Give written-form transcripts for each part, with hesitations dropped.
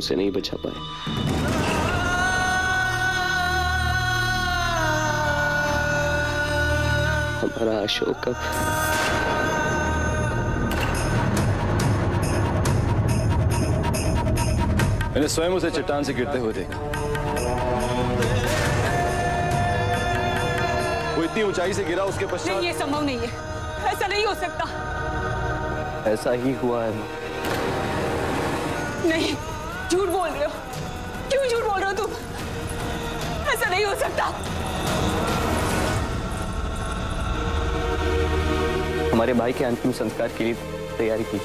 उसे नहीं बचा पाए। हमारा अशोक अब मैंने स्वयं उसे चट्टान से गिरते हुए देखा। वो इतनी ऊंचाई से गिरा, उसके पश्चात। नहीं, ये संभव नहीं है, ऐसा नहीं हो सकता। ऐसा ही हुआ है मां। नहीं, झूठ बोल रहे हो। क्यों झूठ बोल रहे हो तुम? ऐसा नहीं हो सकता। हमारे भाई के अंतिम संस्कार के लिए तैयारी की।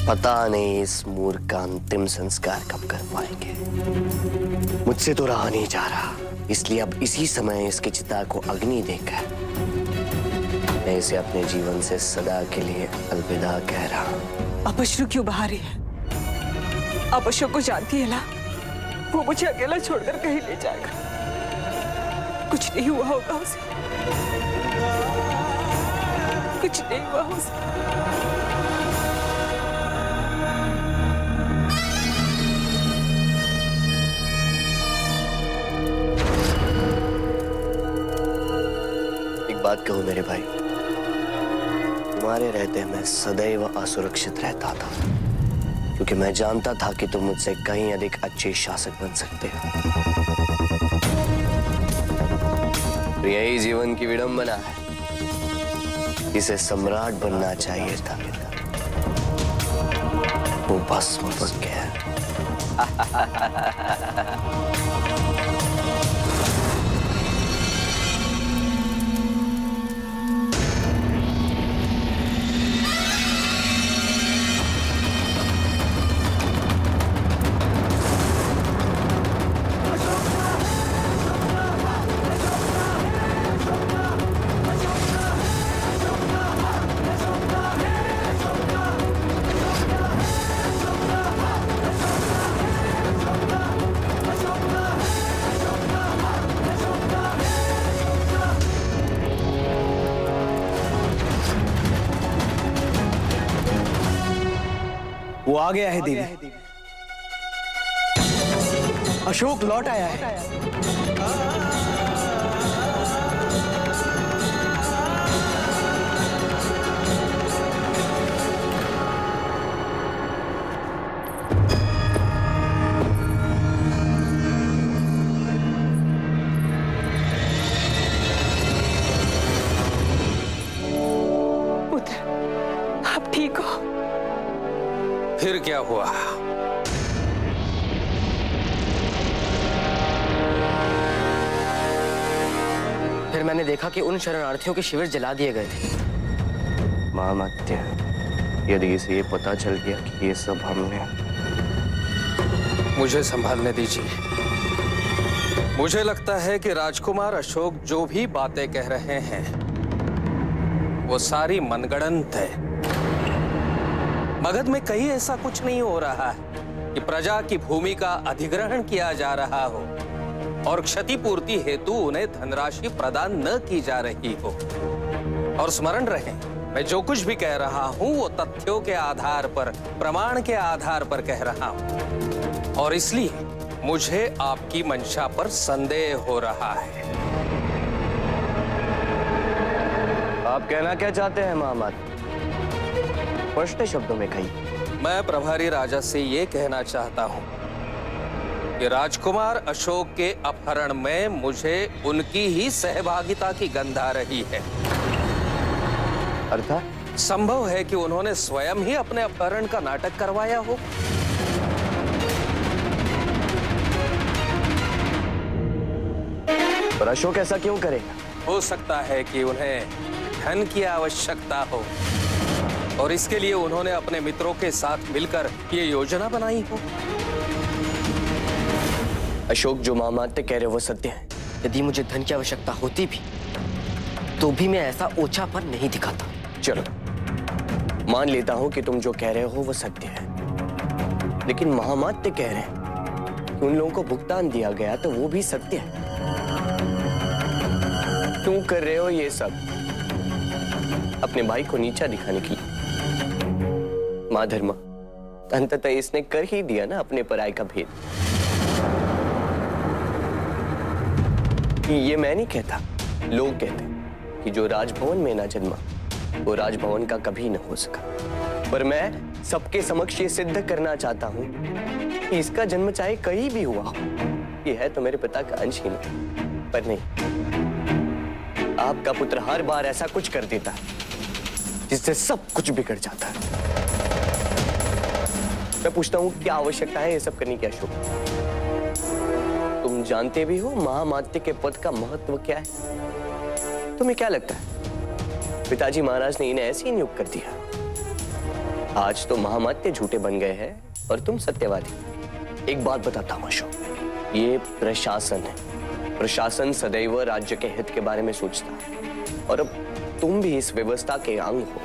पता नहीं इस मूर्ख का अंतिम संस्कार कब कर पाएंगे। मुझसे तो रहा नहीं जा रहा, इसलिए अब इसी समय इसकी चिता को अग्नि देकर मैं इसे अपने जीवन से सदा के लिए अलविदा कह रहा हूं। आप अश्रु क्यों बहा रही है? आप अशोक को जानती है ना, वो मुझे अकेला छोड़कर कहीं ले जाएगा। कुछ नहीं हुआ होगा उसे, कुछ नहीं हुआ उसे। बात कहूं मेरे भाई, तुम्हारे रहते मैं सदैव असुरक्षित रहता था, क्योंकि मैं जानता था कि तुम मुझसे कहीं अधिक अच्छे शासक बन सकते हो। तो यही जीवन की विडंबना है, इसे सम्राट बनना चाहिए था, वो भस्म बन गया। वो आ गया है देवी। अशोक लौट आया है। पुत्र, आप ठीक हो? फिर क्या हुआ? फिर मैंने देखा कि उन शरणार्थियों के शिविर जला दिए गए थे। महामत्य, यदि इसे ये पता चल गया कि ये सब हमने। मुझे संभालने दीजिए। मुझे लगता है कि राजकुमार अशोक जो भी बातें कह रहे हैं वो सारी मनगढ़ंत है। मगध में कहीं ऐसा कुछ नहीं हो रहा है कि प्रजा की भूमि का अधिग्रहण किया जा रहा हो और क्षतिपूर्ति हेतु उन्हें धनराशि प्रदान न की जा रही हो। और स्मरण रहे, मैं जो कुछ भी कह रहा हूं वो तथ्यों के आधार पर, प्रमाण के आधार पर कह रहा हूं, और इसलिए मुझे आपकी मंशा पर संदेह हो रहा है। आप कहना क्या चाहते हैं महामत? स्पष्ट शब्दों में कही। मैं प्रभारी राजा से ये कहना चाहता हूं कि राजकुमार अशोक के अपहरण में मुझे उनकी ही सहभागिता की गंध आ रही है। अर्थात संभव है कि उन्होंने स्वयं ही अपने अपहरण का नाटक करवाया हो। पर अशोक ऐसा क्यों करेगा? हो सकता है कि उन्हें धन की आवश्यकता हो और इसके लिए उन्होंने अपने मित्रों के साथ मिलकर ये योजना बनाई हो। अशोक, जो मामात्य कह रहे हो वो सत्य है। यदि मुझे धन की आवश्यकता होती भी तो भी मैं ऐसा ओछापन नहीं दिखाता। चलो, मान लेता हूं कि तुम जो कह रहे हो वो सत्य है, लेकिन महामात्य कह रहे हैं कि उन लोगों को भुगतान दिया गया तो वो भी सत्य है। क्यों कर रहे हो ये सब? अपने भाई को नीचा दिखाने के लिए। मां धर्मा, अंततः इसने कर ही दिया ना अपने पराये का भेद। ये मैं नहीं कहता, लोग कहते हैं कि जो राजभवन में ना जन्मा वो राजभवन का कभी न हो सका। पर मैं सबके समक्ष ये सिद्ध करना चाहता हूं कि इसका जन्म चाहे कहीं भी हुआ हो, ये है तो मेरे पिता का अंश ही नहीं। पर नहीं, आपका पुत्र हर बार ऐसा कुछ कर देता है जिससे सब कुछ बिगड़ जाता है। मैं पूछता हूं, क्या आवश्यकता है ये सब करने की अशोक? तुम जानते भी हो महामात्य के पद का महत्व क्या है। तुम्हें क्या लगता है पिताजी महाराज ने इन्हें ऐसे ही नियुक्त कर दिया? आज तो महामात्य झूठे बन गए हैं और तुम सत्यवादी। एक बात बताता हूं अशोक, ये प्रशासन है। प्रशासन सदैव राज्य के हित के बारे में सोचता है और अब तुम भी इस व्यवस्था के अंग हो,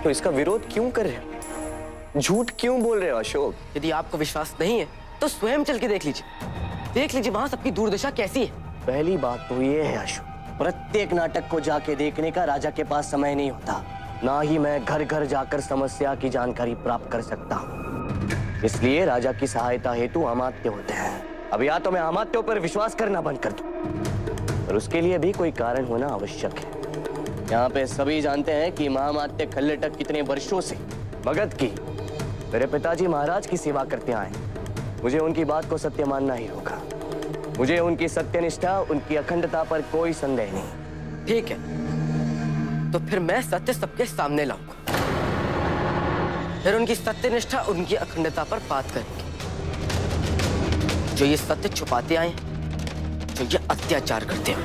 तो इसका विरोध क्यों कर रहे हो? झूठ क्यों बोल रहे हो अशोक? यदि आपको विश्वास नहीं है तो स्वयं चल के देख लीजिए वहां सबकी दुर्दशा कैसी है। पहली बात तो ये है अशोक, प्रत्येक नाटक को जाके देखने का राजा के पास समय नहीं होता, ना ही मैं घर घर जाकर समस्या की जानकारी प्राप्त कर सकता हूँ। इसलिए राजा की सहायता हेतु अमात्य होते हैं। अब या तो मैं अमात्यों पर विश्वास करना बंद कर दूं, और उसके लिए भी कोई कारण होना आवश्यक है। यहाँ पे सभी जानते हैं कि महामात्य खल्लेटक कितने वर्षों से भगत की, मेरे पिताजी महाराज की सेवा करते आए। मुझे उनकी बात को सत्य मानना ही होगा। मुझे उनकी सत्यनिष्ठा, उनकी अखंडता पर कोई संदेह नहीं। ठीक है, तो फिर मैं सत्य सबके सामने लाऊंगा, फिर उनकी सत्यनिष्ठा, उनकी अखंडता पर बात करेंगे। जो ये सत्य छुपाते आए, जो ये अत्याचार करते आए।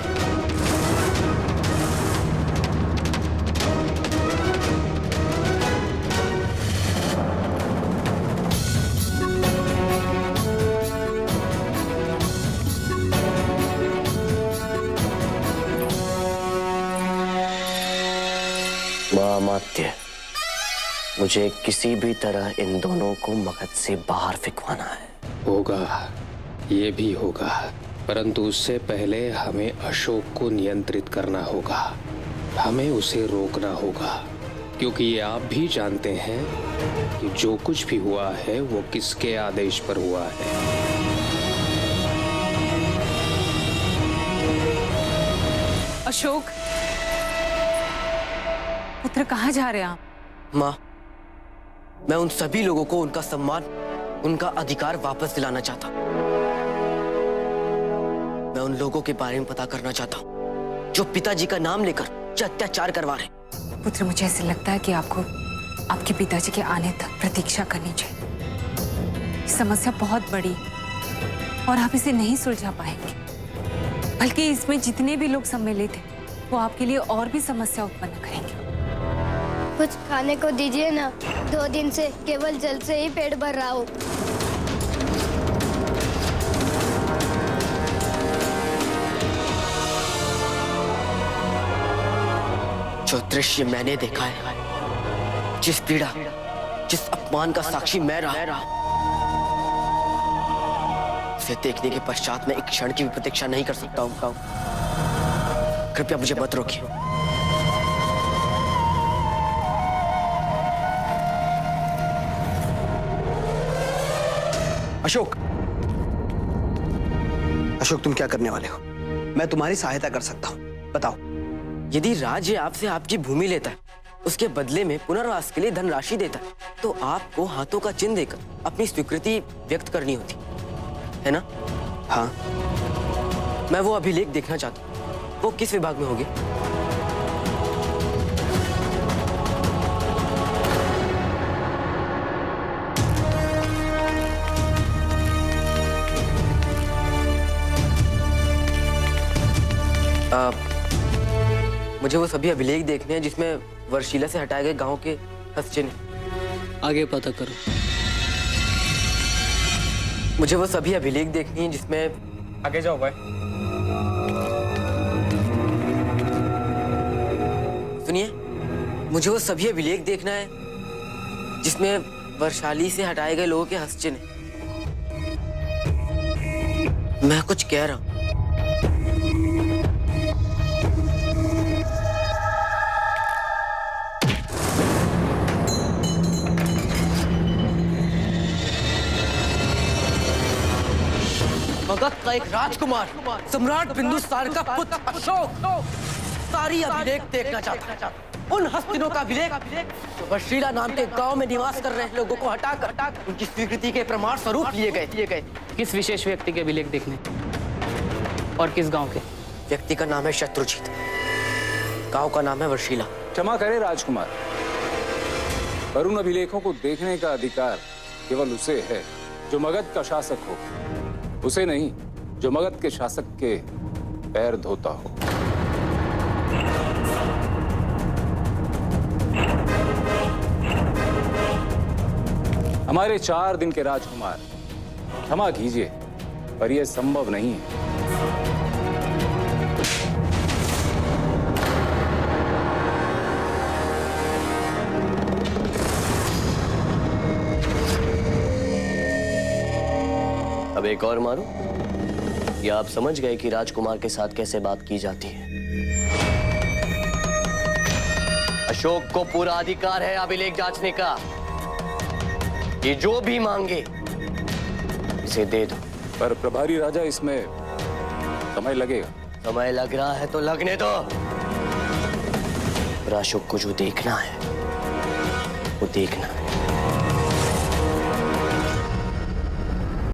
महामात्य, मुझे किसी भी तरह इन दोनों को मगध से बाहर फेंकवाना है। होगा, ये भी होगा, परंतु उससे पहले हमें अशोक को नियंत्रित करना होगा। हमें उसे रोकना होगा, क्योंकि ये आप भी जानते हैं कि जो कुछ भी हुआ है वो किसके आदेश पर हुआ है। अशोक, पुत्र कहाँ जा रहे हैं आप? माँ, मैं उन सभी लोगों को उनका सम्मान, उनका अधिकार वापस दिलाना चाहता हूँ। मैं उन लोगों के बारे में पता करना चाहता हूँ जो पिताजी का नाम लेकर जो अत्याचार करवा रहे। पुत्र, मुझे ऐसे लगता है कि आपको आपके पिताजी के आने तक प्रतीक्षा करनी चाहिए। समस्या बहुत बड़ी और आप इसे नहीं सुलझा पाएंगे, बल्कि इसमें जितने भी लोग सम्मिलित हैं वो आपके लिए और भी समस्या उत्पन्न करेंगे। कुछ खाने को दीजिए ना, 2 दिन से केवल जल से ही पेट भर रहा हो। जो दृश्य मैंने देखा है, जिस पीड़ा, जिस अपमान का साक्षी मैं रहा, उसे देखने के पश्चात मैं एक क्षण की भी प्रतीक्षा नहीं कर सकता हूँ। कृपया मुझे मत रोकिए। अशोक, अशोक, तुम क्या करने वाले हो? मैं तुम्हारी सहायता कर सकता हूँ, बताओ। यदि राज्य आपसे आपकी भूमि लेता है, उसके बदले में पुनर्वास के लिए धनराशि देता है, तो आपको हाथों का चिन्ह देकर अपनी स्वीकृति व्यक्त करनी होती है ना? हाँ, मैं वो अभिलेख देखना चाहता हूँ। वो किस विभाग में होगी? मुझे वो सभी अभिलेख देखने हैं जिसमें वर्षीला से हटाए गए गांव के हस्तचिन्ह। आगे पता करो। मुझे वो सभी अभिलेख देखनी है जिसमें आगे जाओ भाई। सुनिए, मुझे वो सभी अभिलेख देखना है जिसमें वर्षाली से हटाए गए लोगों के हस्तचिन्ह हैं। मैं कुछ कह रहा हूं। मगध का एक राजकुमार सम्राट बिंदुसार का पुत्र अशोक सारी अभिलेख देखना चाहता है। उन हस्तिनों का अभिलेख जो वर्षीला नाम के गांव में निवास कर रहे लोगों को हटाकर उनकी स्वीकृति के प्रमाण स्वरूप लिए गए। किस विशेष व्यक्ति के अभिलेख देखने और किस गांव के? व्यक्ति का नाम है शत्रुजीत, गांव का नाम है वर्षीला। क्षमा करें राजकुमार, पर उन अभिलेखों को देखने का अधिकार केवल उसे है जो मगध का शासक हो, उसे नहीं जो मगध के शासक के पैर धोता हो। हमारे 4 दिन के राजकुमार, क्षमा कीजिए पर यह संभव नहीं है। अब एक और मारो, या आप समझ गए कि राजकुमार के साथ कैसे बात की जाती है? अशोक को पूरा अधिकार है अभिलेख जांचने का। ये जो भी मांगे इसे दे दो। पर प्रभारी राजा, इसमें समय लगेगा। समय लग रहा है तो लगने दो। पर अशोक को जो देखना है वो देखना है।